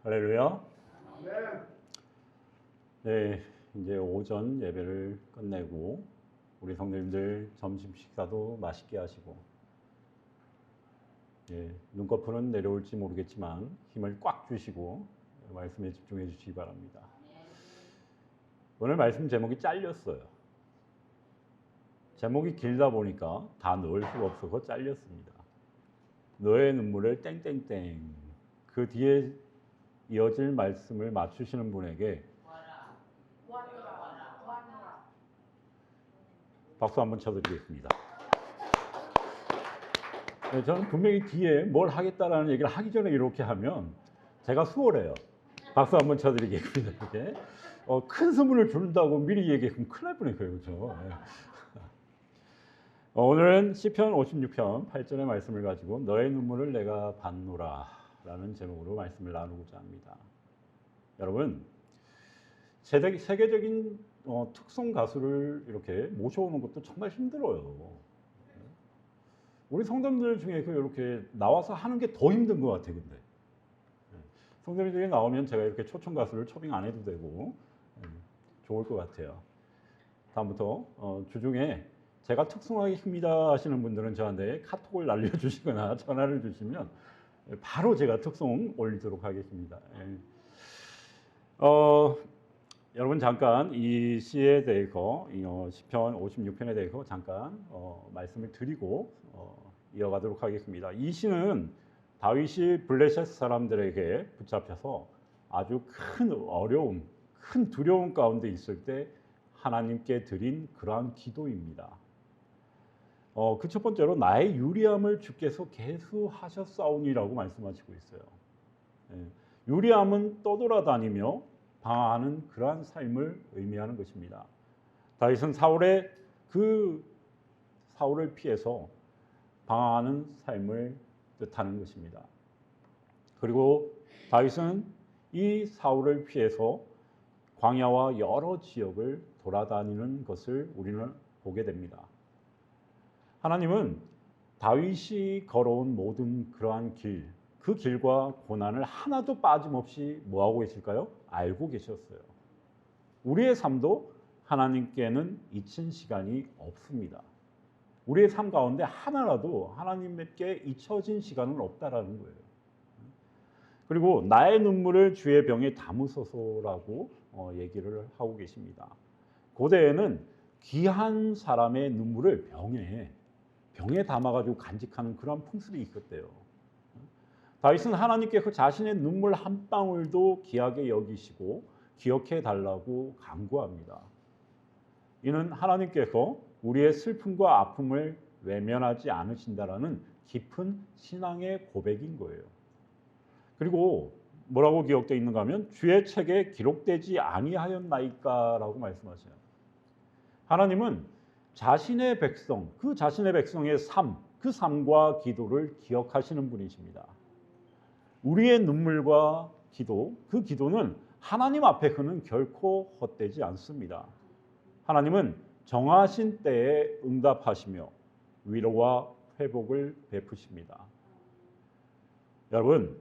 할렐루야. 네, 이제 오전 예배를 끝내고 우리 성도님들 점심 식사도 맛있게 하시고, 눈꺼풀은 내려올지 모르겠지만 힘을 꽉 주시고 말씀에 집중해 주시기 바랍니다. 오늘 말씀 제목이 잘렸어요. 제목이 길다 보니까 다 넣을 수가 없어서 잘렸습니다. 너의 눈물을 땡땡땡. 그 뒤에 이어질 말씀을 맞추시는 분에게 박수 한번 쳐드리겠습니다. 네, 저는 분명히 뒤에 뭘 하겠다라는 얘기를 하기 전에 이렇게 하면 제가 수월해요. 박수 한번 쳐드리겠습니다. 이렇게. 큰 선물을 준다고 미리 얘기하면 큰일 날 뻔했어요. 그렇죠? 네. 오늘은 시편 56편 8절의 말씀을 가지고 너의 눈물을 내가 봤노라 라는 제목으로 말씀을 나누고자 합니다. 여러분, 세계적인 특송 가수를 이렇게 모셔오는 것도 정말 힘들어요. 우리 성도님들 중에 이렇게 나와서 하는 게 더 힘든 것 같아요. 근데 성도님들이 나오면 제가 이렇게 초청 가수를 초빙 안 해도 되고 좋을 것 같아요. 다음부터 주중에 제가 특송하기 힘이다 하시는 분들은 저한테 카톡을 날려주시거나 전화를 주시면 바로 제가 특송 올리도록 하겠습니다. 여러분 잠깐 이 시에 대해서 시편 56편에 대해서 잠깐 말씀을 드리고 이어가도록 하겠습니다. 이 시는 다윗이 블레셋 사람들에게 붙잡혀서 아주 큰 어려움, 큰 두려움 가운데 있을 때 하나님께 드린 그러한 기도입니다. 그 첫 번째로 나의 유리함을 주께서 계수하셨사오니라고 말씀하시고 있어요. 유리함은 떠돌아다니며 방황하는 그러한 삶을 의미하는 것입니다. 다윗은 사울을 피해서 방황하는 삶을 뜻하는 것입니다. 그리고 다윗은 이 사울을 피해서 광야와 여러 지역을 돌아다니는 것을 우리는 보게 됩니다. 하나님은 다윗이 걸어온 모든 그러한 길, 그 길과 고난을 하나도 빠짐없이 뭐하고 계실까요? 알고 계셨어요. 우리의 삶도 하나님께는 잊힌 시간이 없습니다. 우리의 삶 가운데 하나라도 하나님께 잊혀진 시간은 없다라는 거예요. 그리고 나의 눈물을 주의 병에 담으소서라고 얘기를 하고 계십니다. 고대에는 귀한 사람의 눈물을 병에 담아가지고 간직하는 그런 풍습이 있었대요. 다윗은 하나님께 그 자신의 눈물 한 방울도 귀하게 여기시고 기억해 달라고 간구합니다. 이는 하나님께서 우리의 슬픔과 아픔을 외면하지 않으신다라는 깊은 신앙의 고백인 거예요. 그리고 뭐라고 기록되어 있는가 하면 주의 책에 기록되지 아니하였나이까라고 말씀하셔요. 하나님은 자신의 백성, 그 자신의 백성의 삶, 그 삶과 기도를 기억하시는 분이십니다. 우리의 눈물과 기도, 그 기도는 하나님 앞에서는 결코 헛되지 않습니다. 하나님은 정하신 때에 응답하시며 위로와 회복을 베푸십니다. 여러분,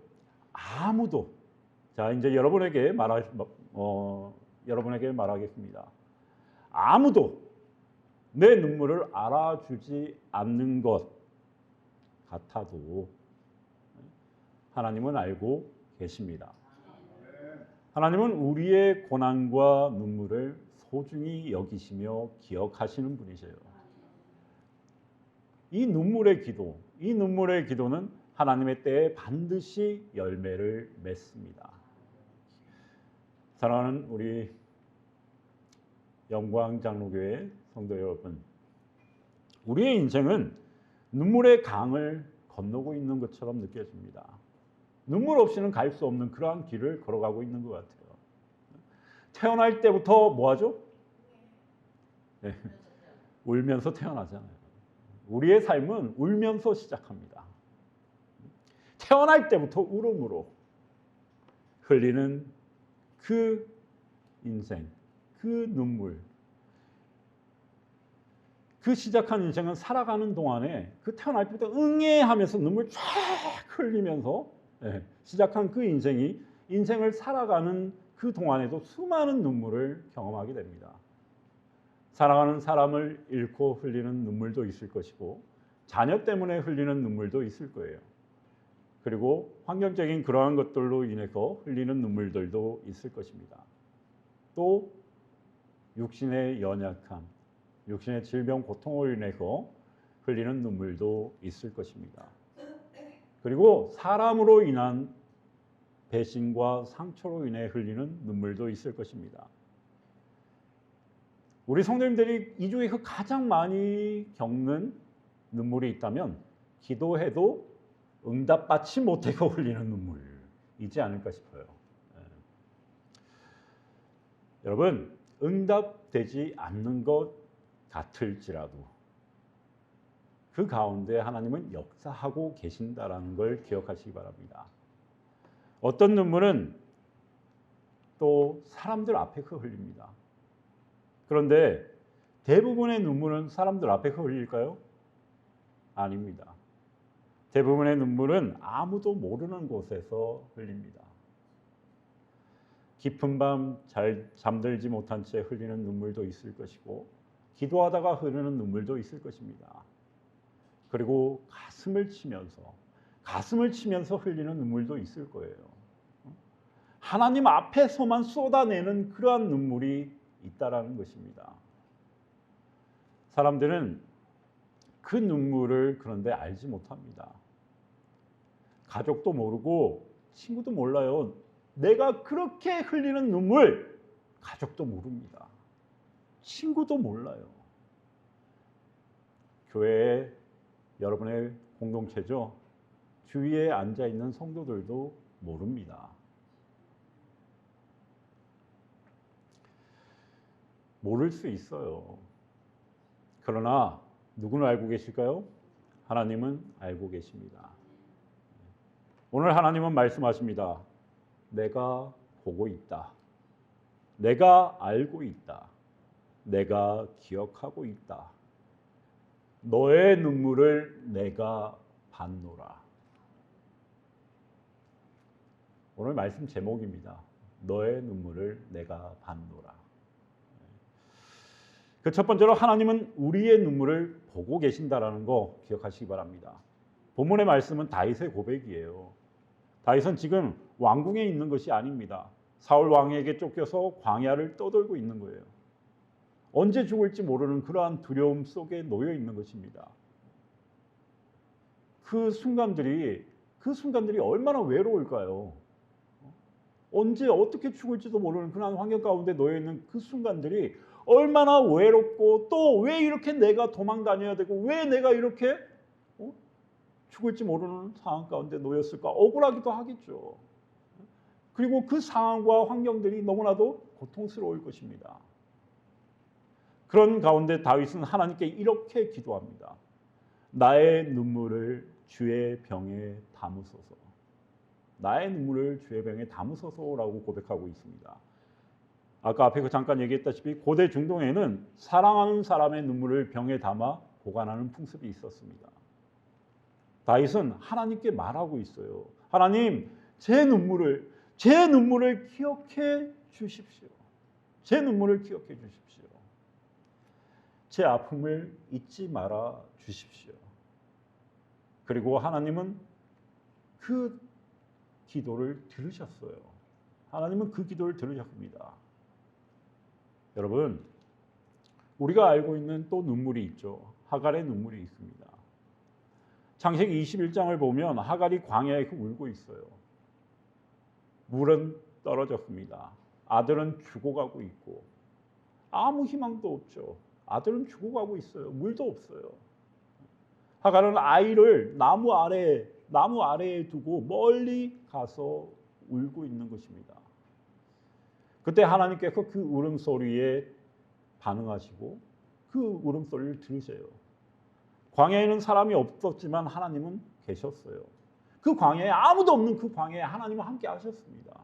아무도, 자 이제 여러분에게 말하겠습니다. 아무도 내 눈물을 알아주지 않는 것 같아도 하나님은 알고 계십니다. 하나님은 우리의 고난과 눈물을 소중히 여기시며 기억하시는 분이세요. 이 눈물의 기도는 하나님의 때에 반드시 열매를 맺습니다. 사랑하는 우리 영광장로교회 성도 여러분, 우리의 인생은 눈물의 강을 건너고 있는 것처럼 느껴집니다. 눈물 없이는 갈 수 없는 그러한 길을 걸어가고 있는 것 같아요. 태어날 때부터 뭐 하죠? 네, 울면서 태어나잖아요. 우리의 삶은 울면서 시작합니다. 태어날 때부터 울음으로 흘리는 그 인생, 그 눈물, 그 시작한 인생은 살아가는 동안에 그 태어날 때부터 응애하면서 눈물 쫙 흘리면서 시작한 그 인생이 인생을 살아가는 그 동안에도 수많은 눈물을 경험하게 됩니다. 사랑하는 사람을 잃고 흘리는 눈물도 있을 것이고 자녀 때문에 흘리는 눈물도 있을 거예요. 그리고 환경적인 그러한 것들로 인해서 흘리는 눈물들도 있을 것입니다. 또 육신의 연약함, 육신의 질병, 고통으로 인해서 흘리는 눈물도 있을 것입니다. 그리고 사람으로 인한 배신과 상처로 인해 흘리는 눈물도 있을 것입니다. 우리 성도님들이 이 중에서 가장 많이 겪는 눈물이 있다면 기도해도 응답받지 못해서 흘리는 눈물이지 않을까 싶어요. 여러분, 응답되지 않는 것 같을지라도 그 가운데 하나님은 역사하고 계신다라는 걸 기억하시기 바랍니다. 어떤 눈물은 또 사람들 앞에서 흘립니다. 그런데 대부분의 눈물은 사람들 앞에서 흘릴까요? 아닙니다. 대부분의 눈물은 아무도 모르는 곳에서 흘립니다. 깊은 밤 잘 잠들지 못한 채 흘리는 눈물도 있을 것이고 기도하다가 흐르는 눈물도 있을 것입니다. 그리고 가슴을 치면서 흘리는 눈물도 있을 거예요. 하나님 앞에서만 쏟아내는 그러한 눈물이 있다라는 것입니다. 사람들은 그 눈물을 그런데 알지 못합니다. 가족도 모르고 친구도 몰라요. 내가 그렇게 흘리는 눈물 가족도 모릅니다. 친구도 몰라요. 교회에 여러분의 공동체죠. 주위에 앉아있는 성도들도 모릅니다. 모를 수 있어요. 그러나 누구는 알고 계실까요? 하나님은 알고 계십니다. 오늘 하나님은 말씀하십니다. 내가 보고 있다. 내가 알고 있다. 내가 기억하고 있다. 너의 눈물을 내가 봤노라. 오늘 말씀 제목입니다. 너의 눈물을 내가 봤노라. 그 첫 번째로 하나님은 우리의 눈물을 보고 계신다라는 거 기억하시기 바랍니다. 본문의 말씀은 다윗의 고백이에요. 다윗은 지금 왕궁에 있는 것이 아닙니다. 사울 왕에게 쫓겨서 광야를 떠돌고 있는 거예요. 언제 죽을지 모르는 그러한 두려움 속에 놓여 있는 것입니다. 그 순간들이 얼마나 외로울까요? 언제 어떻게 죽을지도 모르는 그런 환경 가운데 놓여 있는 그 순간들이 얼마나 외롭고 또 왜 이렇게 내가 도망다녀야 되고 왜 내가 이렇게 죽을지 모르는 상황 가운데 놓였을까? 억울하기도 하겠죠. 그리고 그 상황과 환경들이 너무나도 고통스러울 것입니다. 그런 가운데 다윗은 하나님께 이렇게 기도합니다. 나의 눈물을 주의 병에 담으소서. 나의 눈물을 주의 병에 담으소서라고 고백하고 있습니다. 아까 앞에 잠깐 얘기했다시피 고대 중동에는 사랑하는 사람의 눈물을 병에 담아 보관하는 풍습이 있었습니다. 다윗은 하나님께 말하고 있어요. 하나님, 제 눈물을 기억해 주십시오. 제 눈물을 기억해 주십시오. 제 아픔을 잊지 말아 주십시오. 그리고 하나님은 그 기도를 들으셨어요. 하나님은 그 기도를 들으셨습니다. 여러분, 우리가 알고 있는 또 눈물이 있죠. 하갈의 눈물이 있습니다. 창세기 21장을 보면 하갈이 광야에서 울고 있어요. 물은 떨어졌습니다. 아들은 죽어가고 있고 아무 희망도 없죠. 아들은 죽어가고 있어요. 물도 없어요. 하갈은 아이를 나무 아래에 두고 멀리 가서 울고 있는 것입니다. 그때 하나님께서 그 울음소리에 반응하시고 그 울음소리를 들으세요. 광야에는 사람이 없었지만 하나님은 계셨어요. 그 광야에 아무도 없는 그 광야에 하나님은 함께 하셨습니다.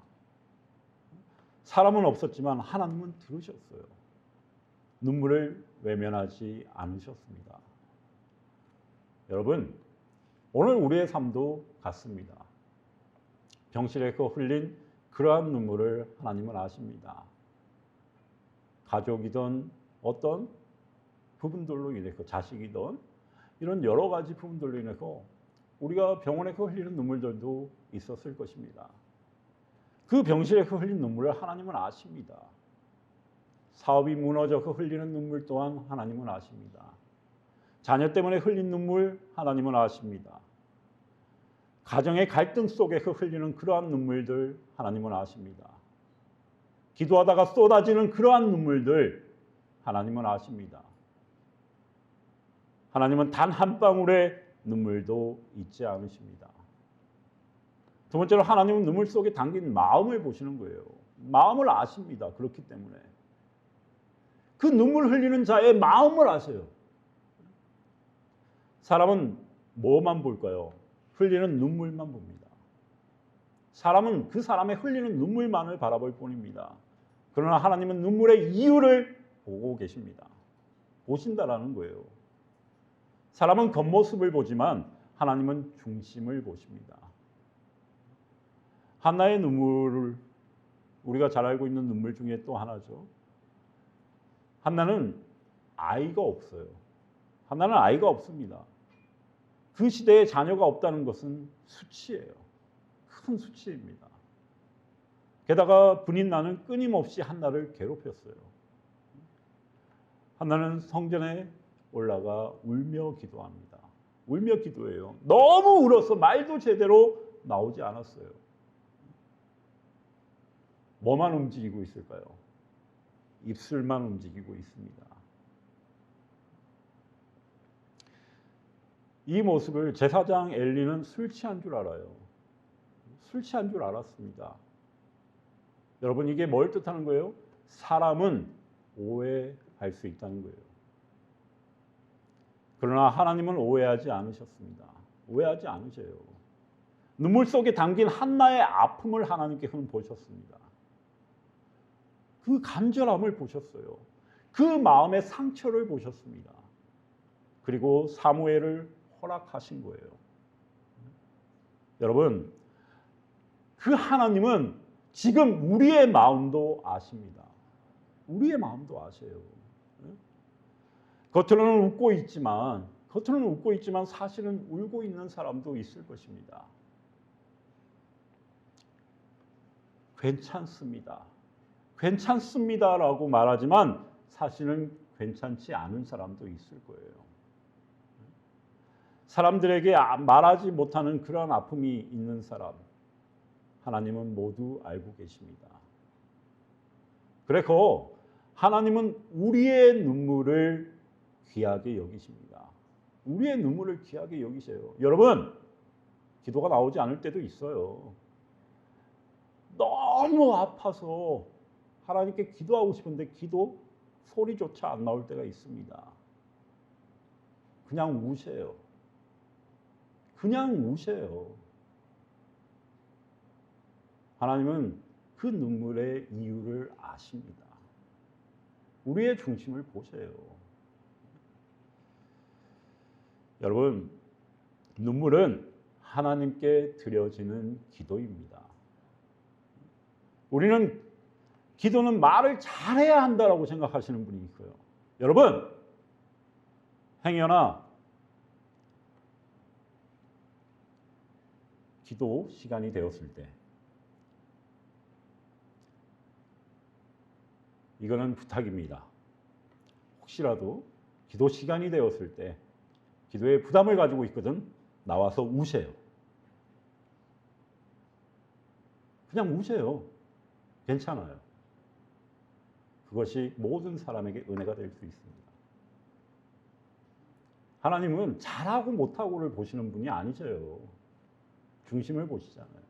사람은 없었지만 하나님은 들으셨어요. 눈물을 외면하지 않으셨습니다. 여러분, 오늘 우리의 삶도 같습니다. 병실에서 흘린 그러한 눈물을 하나님은 아십니다. 가족이든 어떤 부분들로 인해서 자식이든 이런 여러 가지 부분들로 인해서 우리가 병원에서 흘리는 눈물들도 있었을 것입니다. 그 병실에서 흘린 눈물을 하나님은 아십니다. 사업이 무너져서 흘리는 눈물 또한 하나님은 아십니다. 자녀 때문에 흘린 눈물 하나님은 아십니다. 가정의 갈등 속에서 흘리는 그러한 눈물들 하나님은 아십니다. 기도하다가 쏟아지는 그러한 눈물들 하나님은 아십니다. 하나님은 단 한 방울의 눈물도 잊지 않으십니다. 두 번째로 하나님은 눈물 속에 담긴 마음을 보시는 거예요. 마음을 아십니다. 그렇기 때문에 그 눈물 흘리는 자의 마음을 아세요. 사람은 뭐만 볼까요? 흘리는 눈물만 봅니다. 사람은 그 사람의 흘리는 눈물만을 바라볼 뿐입니다. 그러나 하나님은 눈물의 이유를 보고 계십니다. 보신다라는 거예요. 사람은 겉모습을 보지만 하나님은 중심을 보십니다. 한나의 눈물을 우리가 잘 알고 있는 눈물 중에 또 하나죠. 한나는 아이가 없어요. 한나는 아이가 없습니다. 그 시대에 자녀가 없다는 것은 수치예요. 큰 수치입니다. 게다가 분인나는 끊임없이 한나를 괴롭혔어요. 한나는 성전에 올라가 울며 기도합니다. 울며 기도해요. 너무 울어서 말도 제대로 나오지 않았어요. 뭐만 움직이고 있을까요? 입술만 움직이고 있습니다. 이 모습을 제사장 엘리는 술 취한 줄 알아요. 술 취한 줄 알았습니다. 여러분, 이게 뭘 뜻하는 거예요? 사람은 오해할 수 있다는 거예요. 그러나 하나님은 오해하지 않으셨습니다. 오해하지 않으셔요. 눈물 속에 담긴 한나의 아픔을 하나님께서는 보셨습니다. 그 간절함을 보셨어요. 그 마음의 상처를 보셨습니다. 그리고 사무엘을 허락하신 거예요. 여러분, 그 하나님은 지금 우리의 마음도 아십니다. 우리의 마음도 아세요. 겉으로는 웃고 있지만 사실은 울고 있는 사람도 있을 것입니다. 괜찮습니다라고 말하지만 사실은 괜찮지 않은 사람도 있을 거예요. 사람들에게 말하지 못하는 그런 아픔이 있는 사람, 하나님은 모두 알고 계십니다. 그래서 하나님은 우리의 눈물을 귀하게 여기십니다. 우리의 눈물을 귀하게 여기세요. 여러분, 기도가 나오지 않을 때도 있어요. 너무 아파서 하나님께 기도하고 싶은데 기도 소리조차 안 나올 때가 있습니다. 그냥 우세요. 하나님은 그 눈물의 이유를 아십니다. 우리의 중심을 보세요. 여러분, 눈물은 하나님께 드려지는 기도입니다. 우리는 기도는 말을 잘해야 한다라고 생각하시는 분이 있어요. 여러분, 행여나 기도 시간이 되었을 때, 이거는 부탁입니다. 혹시라도 기도 시간이 되었을 때 기도에 부담을 가지고 있거든 나와서 우세요. 그냥 우세요. 괜찮아요. 그것이 모든 사람에게 은혜가 될 수 있습니다. 하나님은 잘하고 못하고를 보시는 분이 아니세요. 중심을 보시잖아요.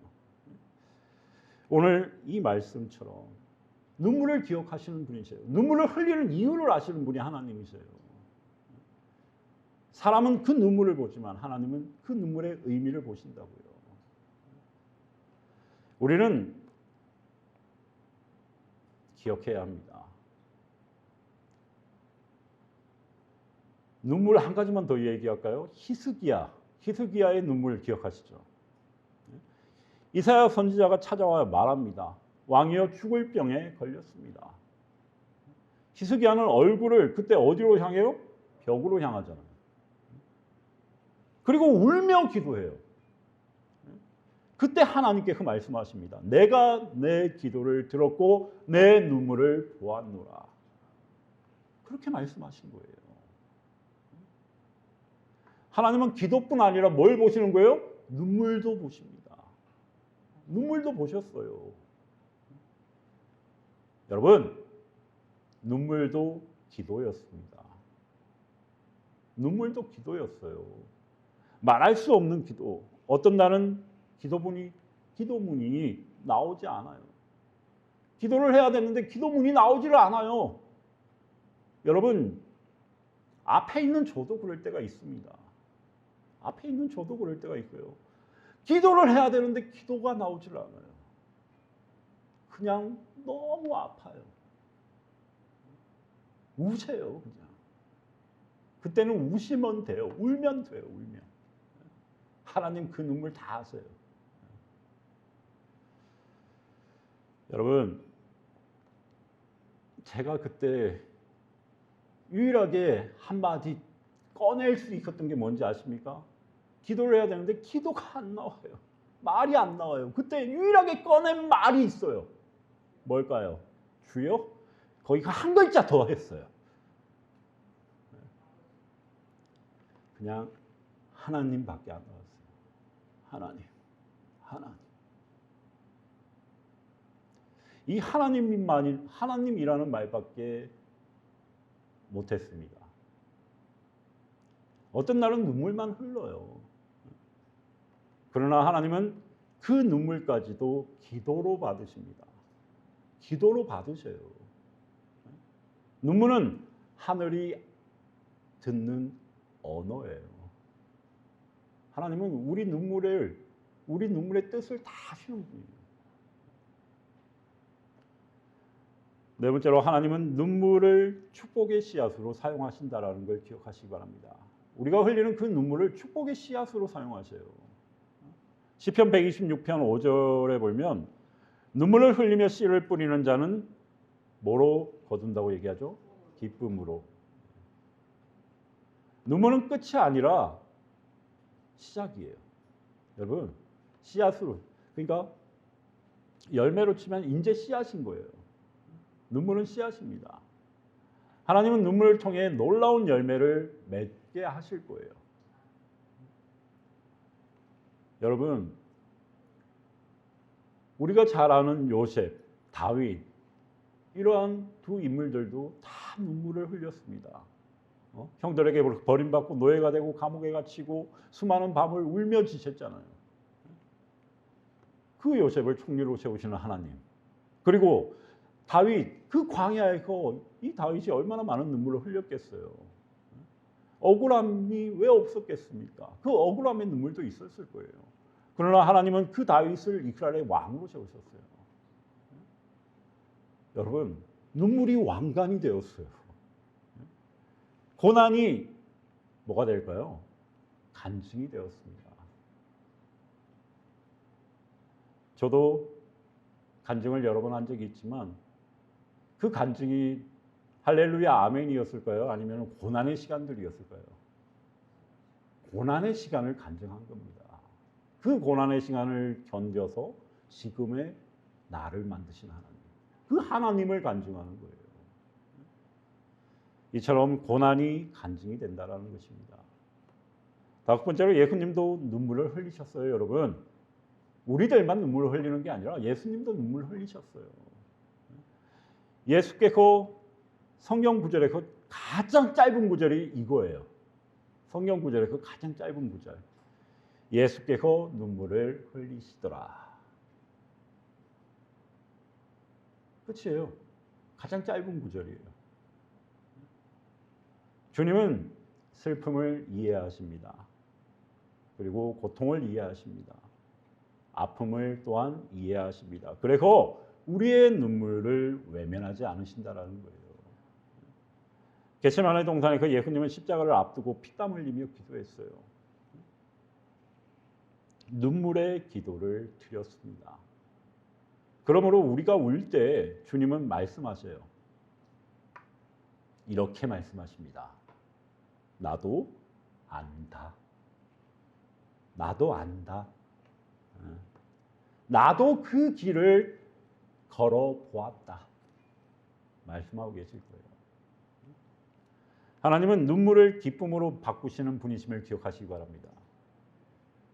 오늘 이 말씀처럼 눈물을 기억하시는 분이세요. 눈물을 흘리는 이유를 아시는 분이 하나님이세요. 사람은 그 눈물을 보지만 하나님은 그 눈물의 의미를 보신다고요. 우리는 기억해야 합니다. 눈물 한 가지만 더 얘기할까요? 히스기야의 눈물 기억하시죠? 이사야 선지자가 찾아와 말합니다. 왕이여 죽을 병에 걸렸습니다. 히스기야는 얼굴을 그때 어디로 향해요? 벽으로 향하잖아요. 그리고 울며 기도해요. 그때 하나님께 그 말씀하십니다. 내가 내 기도를 들었고 내 눈물을 보았노라. 그렇게 말씀하신 거예요. 하나님은 기도뿐 아니라 뭘 보시는 거예요? 눈물도 보십니다. 눈물도 보셨어요. 여러분, 눈물도 기도였습니다. 눈물도 기도였어요. 말할 수 없는 기도. 어떤 날은 기도문이 나오지 않아요. 기도를 해야 되는데 기도문이 나오지를 않아요. 여러분, 앞에 있는 저도 그럴 때가 있습니다. 앞에 있는 저도 그럴 때가 있고요. 기도를 해야 되는데 기도가 나오질 않아요. 그냥 너무 아파요. 우세요, 그냥. 그때는 우시면 돼요. 울면 돼요, 울면. 하나님 그 눈물 다 아세요. 여러분, 제가 그때 유일하게 한마디 꺼낼 수 있었던 게 뭔지 아십니까? 기도를 해야 되는데 기도가 안 나와요. 말이 안 나와요. 그때 유일하게 꺼낸 말이 있어요. 뭘까요? 주여? 거기가 한 글자 더 했어요. 그냥 하나님밖에 안 나왔어요. 하나님. 이 하나님이라는 말밖에 못했습니다. 어떤 날은 눈물만 흘러요. 그러나 하나님은 그 눈물까지도 기도로 받으십니다. 기도로 받으셔요. 눈물은 하늘이 듣는 언어예요. 하나님은 우리 눈물의 뜻을 다 아시는 분이에요. 네 번째로 하나님은 눈물을 축복의 씨앗으로 사용하신다라는 걸 기억하시기 바랍니다. 우리가 흘리는 그 눈물을 축복의 씨앗으로 사용하셔요. 시편 126편 5절에 보면 눈물을 흘리며 씨를 뿌리는 자는 뭐로 거둔다고 얘기하죠? 기쁨으로. 눈물은 끝이 아니라 시작이에요. 여러분, 씨앗으로. 그러니까 열매로 치면 이제 씨앗인 거예요. 눈물은 씨앗입니다. 하나님은 눈물을 통해 놀라운 열매를 맺게 하실 거예요. 여러분, 우리가 잘 아는 요셉, 다윗, 이러한 두 인물들도 다 눈물을 흘렸습니다. 형들에게 버림받고 노예가 되고 감옥에 갇히고 수많은 밤을 울며 지쳤잖아요. 그 요셉을 총리로 세우시는 하나님. 그리고 다윗, 그 광야에서 이 다윗이 얼마나 많은 눈물을 흘렸겠어요. 억울함이 왜 없었겠습니까? 그 억울함의 눈물도 있었을 거예요. 그러나 하나님은 그 다윗을 이스라엘의 왕으로 세우셨어요. 여러분, 눈물이 왕관이 되었어요. 고난이 뭐가 될까요? 간증이 되었습니다. 저도 간증을 여러 번 한 적이 있지만 그 간증이 할렐루야 아멘이었을까요? 아니면 고난의 시간들이었을까요? 고난의 시간을 간증한 겁니다. 그 고난의 시간을 견뎌서 지금의 나를 만드신 하나님. 그 하나님을 간증하는 거예요. 이처럼 고난이 간증이 된다는 것입니다. 다섯 번째로 예수님도 눈물을 흘리셨어요, 여러분. 우리들만 눈물을 흘리는 게 아니라 예수님도 눈물을 흘리셨어요. 예수께서 성경 구절에서 가장 짧은 구절이 이거예요. 성경 구절에서 가장 짧은 구절. 예수께서 눈물을 흘리시더라. 끝이에요. 가장 짧은 구절이에요. 주님은 슬픔을 이해하십니다. 그리고 고통을 이해하십니다. 아픔을 또한 이해하십니다. 그래서 우리의 눈물을 외면하지 않으신다라는 거예요. 겟세마네 동산에 그 예수님은 십자가를 앞두고 피땀 흘리며 기도했어요. 눈물의 기도를 드렸습니다. 그러므로 우리가 울 때 주님은 말씀하셔요. 이렇게 말씀하십니다. 나도 안다. 나도 안다. 나도 그 길을 걸어 보았다. 말씀하고 계실 거예요. 하나님은 눈물을 기쁨으로 바꾸시는 분이심을 기억하시기 바랍니다.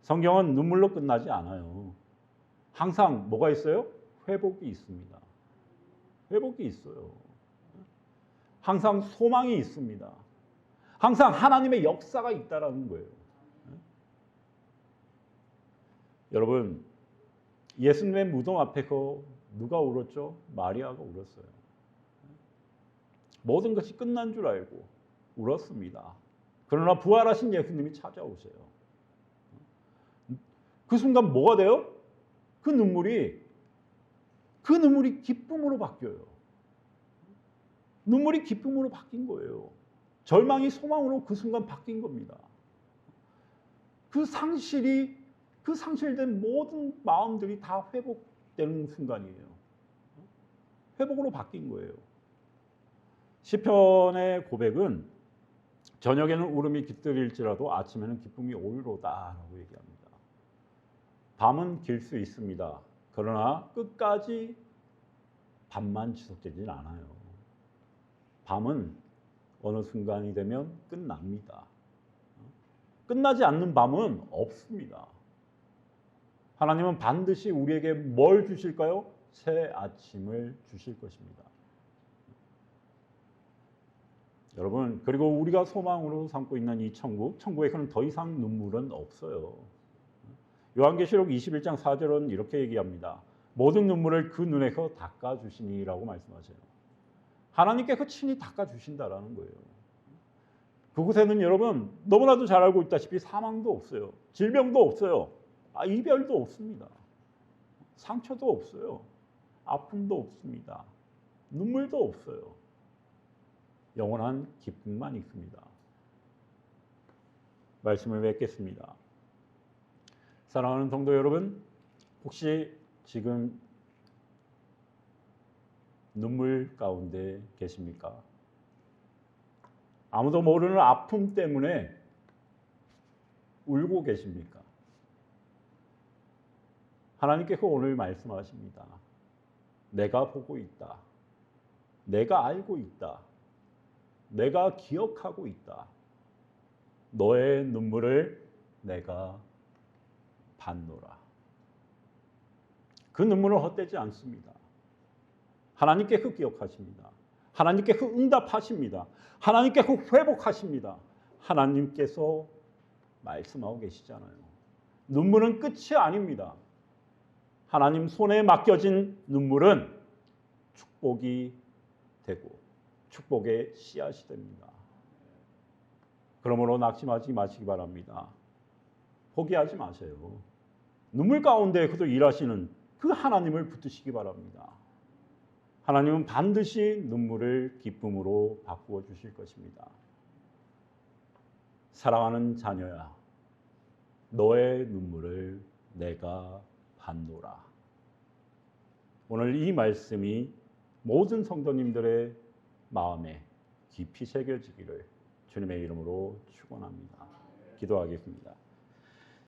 성경은 눈물로 끝나지 않아요. 항상 뭐가 있어요? 회복이 있습니다. 회복이 있어요. 항상 소망이 있습니다. 항상 하나님의 역사가 있다라는 거예요. 여러분, 예수님의 무덤 앞에서 누가 울었죠? 마리아가 울었어요. 모든 것이 끝난 줄 알고 울었습니다. 그러나 부활하신 예수님이 찾아오세요. 그 순간 뭐가 돼요? 그 눈물이 기쁨으로 바뀌어요. 눈물이 기쁨으로 바뀐 거예요. 절망이 소망으로 그 순간 바뀐 겁니다. 그 상실된 모든 마음들이 다 회복되는 순간이에요. 회복으로 바뀐 거예요. 시편의 고백은 저녁에는 울음이 깃들일지라도 아침에는 기쁨이 오리로다라고 얘기합니다. 밤은 길 수 있습니다. 그러나 끝까지 밤만 지속되진 않아요. 밤은 어느 순간이 되면 끝납니다. 끝나지 않는 밤은 없습니다. 하나님은 반드시 우리에게 뭘 주실까요? 새 아침을 주실 것입니다. 여러분, 그리고 우리가 소망으로 삼고 있는 이 천국에서는 더 이상 눈물은 없어요. 요한계시록 21장 4절은 이렇게 얘기합니다. 모든 눈물을 그 눈에서 닦아주시니라고 말씀하세요. 하나님께서 친히 닦아주신다라는 거예요. 그곳에는 여러분 너무나도 잘 알고 있다시피 사망도 없어요. 질병도 없어요. 이별도 없습니다. 상처도 없어요. 아픔도 없습니다. 눈물도 없어요. 영원한 기쁨만 있습니다. 말씀을 맺겠습니다. 사랑하는 성도 여러분, 혹시 지금 눈물 가운데 계십니까? 아무도 모르는 아픔 때문에 울고 계십니까? 하나님께서 오늘 말씀하십니다. 내가 보고 있다. 내가 알고 있다. 내가 기억하고 있다. 너의 눈물을 내가 봤노라. 그 눈물은 헛되지 않습니다. 하나님께서 기억하십니다. 하나님께서 응답하십니다. 하나님께서 회복하십니다. 하나님께서 말씀하고 계시잖아요. 눈물은 끝이 아닙니다. 하나님 손에 맡겨진 눈물은 축복이 되고 축복의 씨앗이 됩니다. 그러므로 낙심하지 마시기 바랍니다. 포기하지 마세요. 눈물 가운데 그도 일하시는 그 하나님을 붙드시기 바랍니다. 하나님은 반드시 눈물을 기쁨으로 바꾸어 주실 것입니다. 사랑하는 자녀야, 너의 눈물을 내가 봤노라. 오늘 이 말씀이 모든 성도님들의 마음에 깊이 새겨지기를 주님의 이름으로 축원합니다. 기도하겠습니다.